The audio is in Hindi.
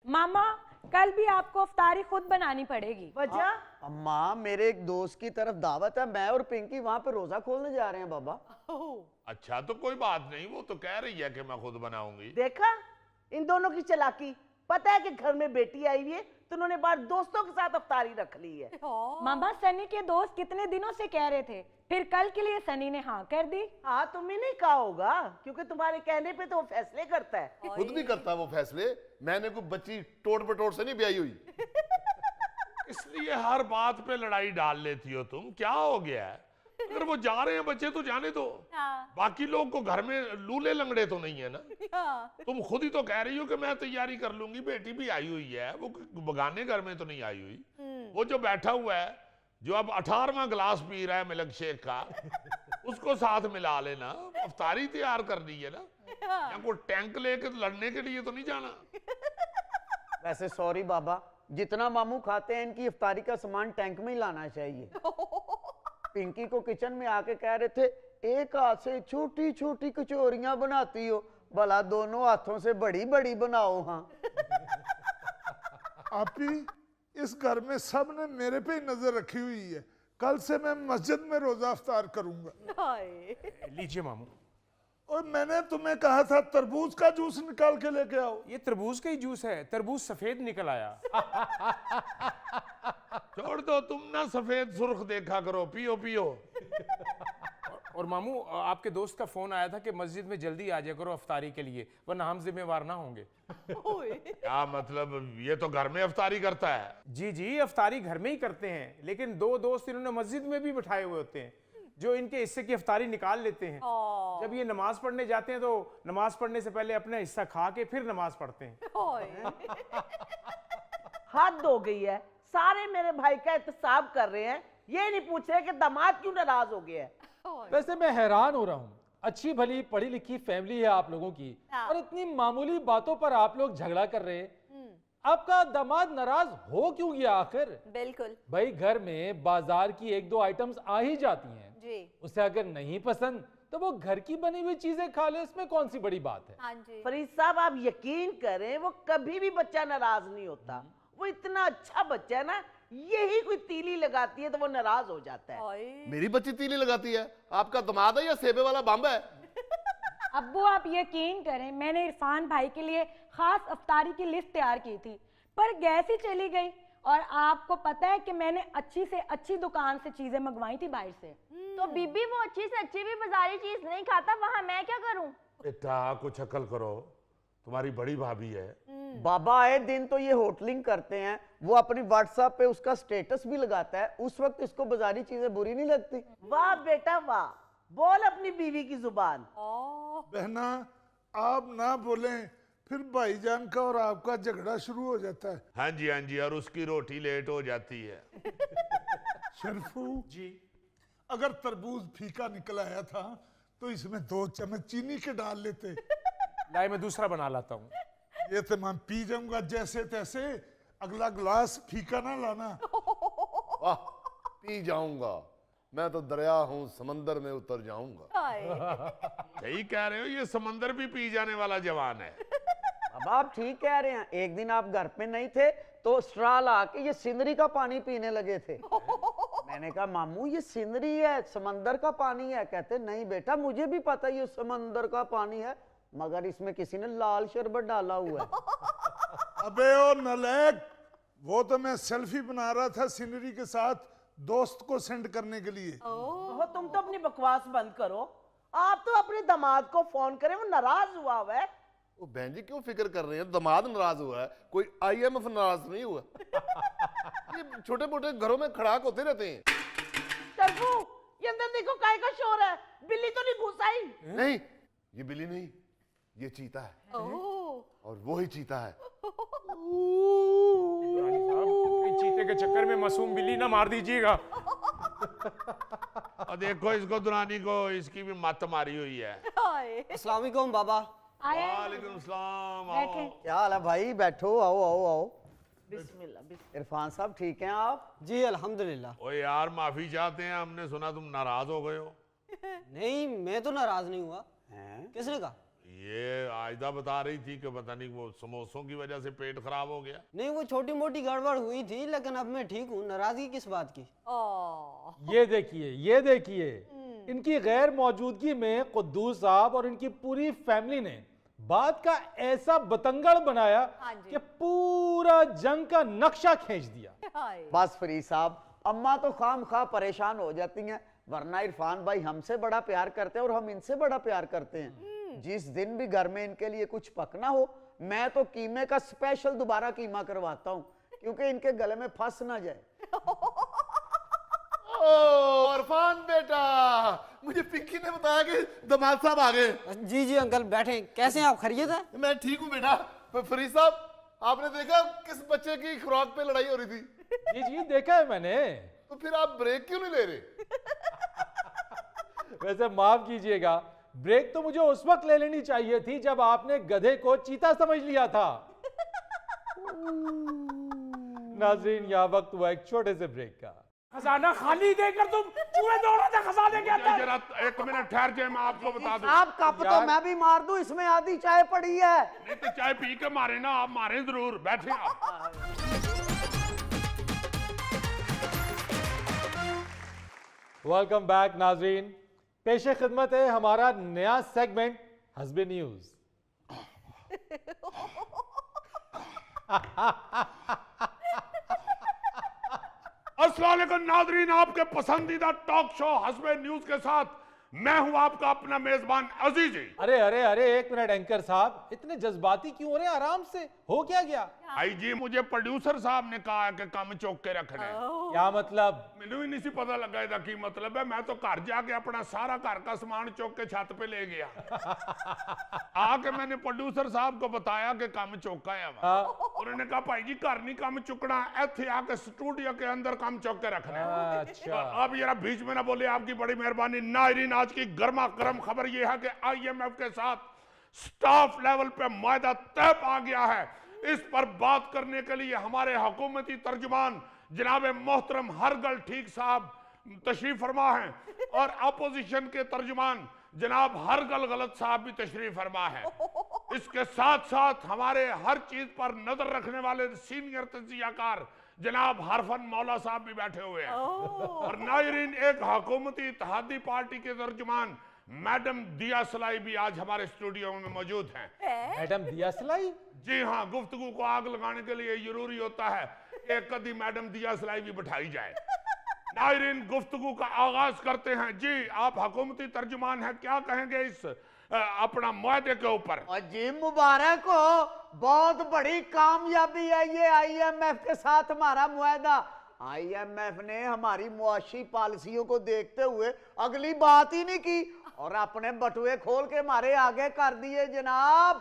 मामा कल भी आपको अफ्तारी खुद बनानी पड़ेगी। वजह? अम्मा मेरे एक दोस्त की तरफ दावत है, मैं और पिंकी वहाँ पे रोजा खोलने जा रहे हैं बाबा। अच्छा तो कोई बात नहीं, वो तो कह रही है कि मैं खुद बनाऊंगी। देखा इन दोनों की चालाकी। पता है कि घर में बेटी आई हुई है तो उन्होंने बाहर दोस्तों के साथ अफ्तारी रख ली है। मामा सनी के दोस्त कितने दिनों से कह रहे थे, फिर कल के लिए सनी ने हाँ कर दी। हाँ तुम्हें नहीं कहा होगा क्योंकि तुम्हारे कहने पे तो वो फैसले करता है। खुद नहीं करता वो फैसले। मैंने कोई बच्ची टोट बटोट से नहीं ब्याही हुई। इसलिए हर बात पे लड़ाई डाल लेती हो तुम, क्या हो गया है? अगर वो जा रहे हैं बच्चे तो जाने दो। बाकी लोग को घर में लूले लंगड़े तो नहीं है ना। तुम खुद ही तो कह रही हो कि मैं तैयारी कर लूंगी, बेटी भी आई हुई है, वो बगाने घर में तो नहीं आई हुई। वो जो बैठा हुआ है, जो अब 18वां गिलास पी रहा है मिल्क शेक का, उसको साथ मिला लेना। अफ्तारी तैयार करनी है ना, या कोई टैंक लेके लड़ने के लिए तो नहीं जाना। वैसे सॉरी बाबा, जितना मामू खाते हैं इनकी इफ्तारी का सामान टैंक में ही लाना चाहिए। पिंकी को किचन में आके कह रहे थे एक हाथ से छोटी छोटी कचौरियां बनाती हो, भला दोनों हाथों से बड़ी बड़ी बनाओ। हाँ आपी इस घर में सब ने मेरे पे ही नजर रखी हुई है। कल से मैं मस्जिद में रोजा अफ्तार करूंगा। लीजिए मामू। और मैंने तुम्हें कहा था तरबूज का जूस निकाल के लेके आओ। ये तरबूज का ही जूस है, तरबूज सफेद निकल आया। छोड़ दो तुम ना, सफेद सुर्ख देखा करो, पियो पियो। और मामू आपके दोस्त का फोन आया था कि मस्जिद में जल्दी आ जाया करो अफ्तारी के लिए, वरना हम जिम्मेवार ना होंगे। क्या मतलब? ये तो घर में अफ्तारी करता है। जी जी, अफ्तारी घर में ही करते हैं, लेकिन दो दोस्त इन्होंने मस्जिद में भी बिठाए हुए होते हैं जो इनके हिस्से की अफ्तारी निकाल लेते हैं। जब ये नमाज पढ़ने जाते हैं तो नमाज पढ़ने से पहले अपना हिस्सा खा के फिर नमाज पढ़ते हैं। हद हो गई है, सारे मेरे भाई का एहतसाब कर रहे हैं, ये नहीं पूछ रहे कि दामाद क्यों नाराज हो गया है। वैसे मैं हैरान हो रहा हूँ, अच्छी भली पढ़ी लिखी फैमिली है आप लोगों की, और इतनी मामूली बातों पर आप लोग झगड़ा कर रहे हैं। आपका दामाद नाराज हो क्यों गया आखिर? बिल्कुल भाई घर में बाजार की एक दो आइटम्स आ ही जाती हैं जी। उसे अगर नहीं पसंद तो वो घर की बनी हुई चीजें खा ले, इसमें कौन सी बड़ी बात है। हाँ जी। फरीद साहब आप यकीन करें वो कभी भी बच्चा नाराज नहीं होता। वो इतना अच्छा बच्चा है ना, यही कोई तीली लगाती है तो वो नाराज हो जाता है। मेरी बच्ची तीली लगाती है? आपका दामाद है या सेबे वाला बम्ब है? अब्बू आप यकीन करें, मैंने इरफान भाई के लिए खास अफ्तारी की लिस्ट तैयार की थी, पर गैस ही चली गई। और आपको पता है कि मैंने अच्छी से अच्छी दुकान से चीजें मंगवाई थी बाहर से। तो बीबी वो अच्छी से अच्छी भी बाजारी चीज नहीं खाता, वहाँ मैं क्या करूँ? बेटा कुछ अकल करो, तुम्हारी बड़ी भाभी है। बाबा आए दिन तो ये होटलिंग करते हैं, वो अपनी व्हाट्सएप पे उसका स्टेटस भी लगाता है, उस वक्त इसको बाजारी चीजें बुरी नहीं लगती। वाह बेटा वाह, बोल अपनी बीवी की जुबान। बहना आप ना बोलें फिर भाईजान का और आपका झगड़ा शुरू हो जाता है। हाँ जी हाँ जी, और उसकी रोटी लेट हो जाती है। शरफू जी, अगर तरबूज फीका निकल आया था तो इसमें 2 चम्मच चीनी के डाल लेते। लाए मैं दूसरा बना लाता हूँ। ये तो मैं पी जाऊंगा जैसे तैसे, अगला गिलास फीका ना लाना। वाह, पी जाऊंगा मैं तो दरिया हूं, समंदर में उतर जाऊंगा। सही कह रहे हो, ये समंदर भी पी जाने वाला जवान है। अब आप ठीक कह रहे हैं, एक दिन आप घर पे नहीं थे तो स्ट्रा ला के ये सिंदरी का पानी पीने लगे थे। मैंने कहा मामू ये सिंदरी है, समंदर का पानी है। कहते नहीं बेटा मुझे भी पता ये समंदर का पानी है, मगर इसमें किसी ने लाल शरबत डाला हुआ है। अबे ओ नलायक, वो तो मैं सेल्फी बना रहा था सिनरी के साथ दोस्त को सेंड करने के लिए। वो तुम तो अपनी बकवास बंद करो, आप तो अपने दामाद को फोन करें, वो नाराज हुआ हुआ है। वो बहन जी क्यों फिक्र कर रहे हैं? दामाद नाराज हुआ है, कोई IMF नाराज नहीं हुआ। ये छोटे मोटे घरों में खड़ाक होते रहते हैं। टर्बू, ये अंदर देखो काय का शोर है, बिल्ली तो नहीं घुस आई? नहीं, ये बिल्ली नहीं, ये चीता है। और वो ही चीता है। रानी साहब, चीते के चक्कर में मासूम बिल्ली ना मार दीजिएगा। और देखो इसको, दुरानी को, इसकी भी मत मारी हुई है। अस्सलाम वालेकुम बाबा। वालेकुम सलाम। आओ। क्या हाल है भाई? बैठो, आओ आओ आओ। बिस्मिल्लाह बिस्मिल्लाह। इरफान साहब ठीक हैं आप? जी अल्हम्दुलिल्लाह। ओ यार माफी चाहते हैं, हमने सुना तुम नाराज हो गए हो। नहीं मैं तो नाराज नहीं हुआ। किसने कहा? ये आयदा बता रही थी कि पता नहीं वो समोसों की वजह से पेट खराब हो गया। नहीं, वो छोटी मोटी गड़बड़ हुई थी, लेकिन अब मैं ठीक हूँ। नाराजगी किस बात की? ये देखिए इनकी गैर मौजूदगी में कुद्दूस साहब और इनकी पूरी फैमिली ने बात का ऐसा बतंगड़ बनाया कि पूरा जंग का नक्शा खींच दिया। बस फरीद साहब, अम्मा तो खाम खा परेशान हो जाती हैं, वरना इरफान भाई हमसे बड़ा प्यार करते हैं और हम इनसे बड़ा प्यार करते हैं। जिस दिन भी घर में इनके लिए कुछ पकना हो, मैं तो कीमे का स्पेशल दोबारा कीमा करवाता हूँ, क्योंकि इनके गले में फंस ना जाए। ओ इरफान बेटा, मुझे पिंकी ने बताया कि दामाद साहब आ गए। जी जी अंकल, बैठे। कैसे हैं आप? खैरियत है? मैं ठीक हूँ बेटा। फरीद साहब, आपने देखा किस बच्चे की खुराक पे लड़ाई हो रही थी? जी देखा है मैंने। तो फिर आप ब्रेक क्यों नहीं ले रहे? वैसे माफ कीजिएगा, ब्रेक तो मुझे उस वक्त ले लेनी चाहिए थी जब आपने गधे को चीता समझ लिया था। नाज़रीन, यहाँ वक्त हुआ एक छोटे से ब्रेक का। खजाना खाली देकर तुम चूहे दौड़ा था खजाने के अंदर। जरा एक मिनट ठहर जाए, मैं आपको बता दूं। आप कप तो मैं भी मार दूं, इसमें आधी चाय पड़ी है। नहीं तो चाय पी के मारे ना, आप मारे जरूर। बैठे आप। वेलकम बैक नाजरीन, पेशे खिदमत है हमारा नया सेगमेंट हस्बे न्यूज। अस्सलाम वालेकुम नाज़रीन, आपके पसंदीदा टॉक शो हस्बे न्यूज के साथ मैं हूं आपका अपना मेजबान अजीजी। अरे अरे अरे, एक मिनट एंकर साहब, इतने जज्बाती क्यों हो रहे हैं? आराम से, हो क्या गया? आई जी, मुझे प्रोड्यूसर साहब ने कहा कि काम चौक के रखना है। क्या मतलब? मैंने भी नहीं सी पता लगा इसका की मतलब है। मैं तो घर जाके अपना सारा घर का सामान चौक के छत पे ले गया। आके मैंने प्रोड्यूसर साहब को बताया कि काम चौका है। उन्होंने कहा भाई जी घर नहीं काम चुकना, इथे आके स्टूडियो के अंदर काम चौक के रखना है। अच्छा। अब जरा बीच में ना बोले, आपकी बड़ी मेहरबानी। नाज़रीन, आज की गर्मा गर्म खबर यह है कि IMF के साथ स्टाफ लेवल पे मुआहदा तय आ गया है। इस पर बात करने के लिए हमारे हुकूमती तर्जुमान जनाब मोहतरम हरगल ठीक साहब तशरीफ फरमा हैं और अपोजिशन के तर्जुमान जनाब हरगल गलत साहब भी तशरीफ फरमा है। इसके साथ साथ हमारे हर चीज पर नजर रखने वाले सीनियर तजियाकार जनाब हरफन मौला साहब भी बैठे हुए हैं। और नाज़रीन, एक हुकूमती इत्तेहादी पार्टी के तर्जुमान मैडम दिया सलाई भी आज हमारे स्टूडियो में मौजूद हैं। मैडम दिया सलाई? जी हाँ, गुफ्तगू को आग लगाने के लिए जरूरी होता है एक कदी मैडम दिया सलाई भी बैठाई जाए। नाज़रीन, गुफ्तगू का आगाज करते हैं। जी, आप हुकूमती तर्जुमान हैं, क्या कहेंगे इस अपना मुआहदे के ऊपर? जी मुबारक हो, बहुत बड़ी कामयाबी है ये IMF के साथ हमारा मुआहदा। IMF ने हमारी मुआशी पॉलिसियों को देखते हुए अगली बात ही नहीं की और अपने बटुए खोल के हमारे आगे कर दिए जनाब।